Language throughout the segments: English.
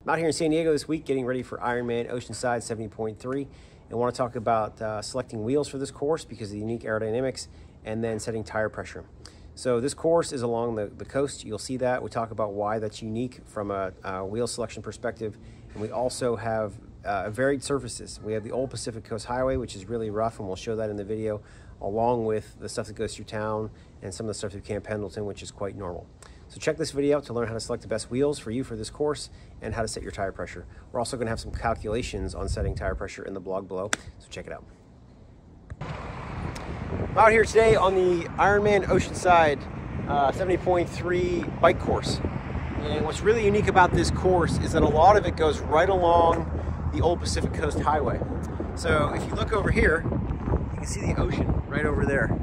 I'm out here in San Diego this week getting ready for Ironman Oceanside 70.3 and want to talk about selecting wheels for this course because of the unique aerodynamics and then setting tire pressure. So this course is along the coast. You'll see that. We talk about why that's unique from a wheel selection perspective. And we also have varied surfaces. We have the old Pacific Coast Highway, which is really rough, and we'll show that in the video, along with the stuff that goes through town and some of the stuff through Camp Pendleton, which is quite normal. So check this video out to learn how to select the best wheels for you for this course and how to set your tire pressure. We're also going to have some calculations on setting tire pressure in the blog below, so check it out. I'm out here today on the Ironman Oceanside 70.3 bike course. And what's really unique about this course is that a lot of it goes right along the old Pacific Coast Highway. So if you look over here, you can see the ocean right over there.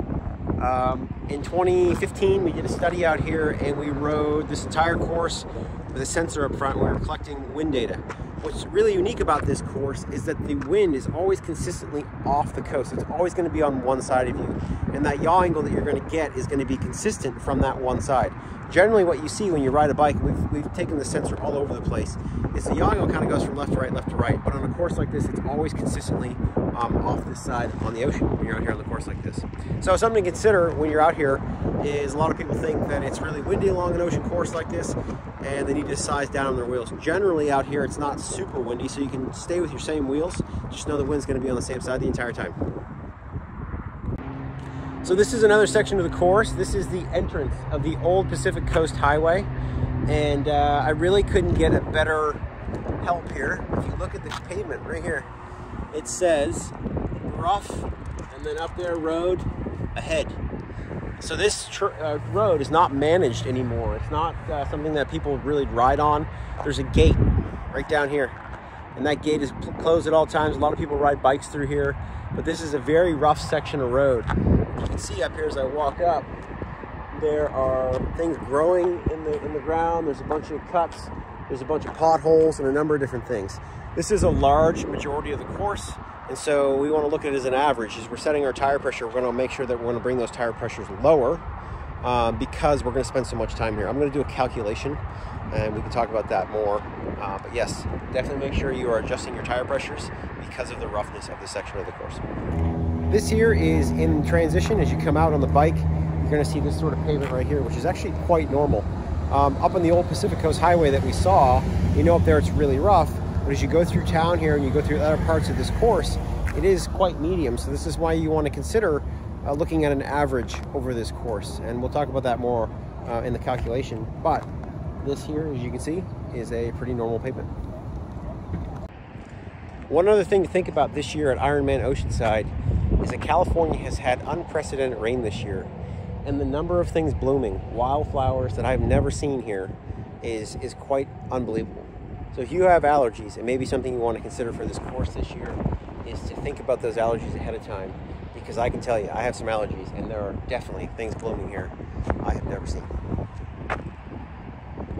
In 2015, we did a study out here and we rode this entire course with a sensor up front. We were collecting wind data. What's really unique about this course is that the wind is always consistently off the coast. It's always going to be on one side of you. And that yaw angle that you're going to get is going to be consistent from that one side. Generally what you see when you ride a bike, we've taken the sensor all over the place, is the yaw angle kind of goes from left to right. But on a course like this, it's always consistently off this side on the ocean when you're out here on the course like this. So something to consider when you're out here is a lot of people think that it's really windy along an ocean course like this and they need to size down on their wheels. Generally out here, it's not super windy, so you can stay with your same wheels. Just know the wind's going to be on the same side the entire time. So this is another section of the course. This is the entrance of the old Pacific Coast Highway. And I really couldn't get a better help here. If you look at the pavement right here, it says rough and then up there road ahead. So this road is not managed anymore. It's not something that people really ride on. There's a gate right down here. And that gate is closed at all times. A lot of people ride bikes through here. But this is a very rough section of road. You can see up here as I walk up, there are things growing in the ground. There's a bunch of cuts. There's a bunch of potholes and a number of different things. This is a large majority of the course, and so we want to look at it as an average. As we're setting our tire pressure, we're going to make sure that we're going to bring those tire pressures lower because we're going to spend so much time here. I'm going to do a calculation, and we can talk about that more. But yes, definitely make sure you are adjusting your tire pressures because of the roughness of this section of the course. This here is in transition. As you come out on the bike, you're going to see this sort of pavement right here, which is actually quite normal. Up on the old Pacific Coast Highway that we saw, you know up there it's really rough, but as you go through town here and you go through other parts of this course, it is quite medium. So this is why you want to consider looking at an average over this course. And we'll talk about that more in the calculation. But this here, as you can see, is a pretty normal pavement. One other thing to think about this year at Ironman Oceanside is that California has had unprecedented rain this year. And the number of things blooming, wildflowers that I've never seen here, is quite unbelievable. So if you have allergies, it may be something you want to consider for this course this year, is to think about those allergies ahead of time. Because I can tell you, I have some allergies, and there are definitely things blooming here I have never seen.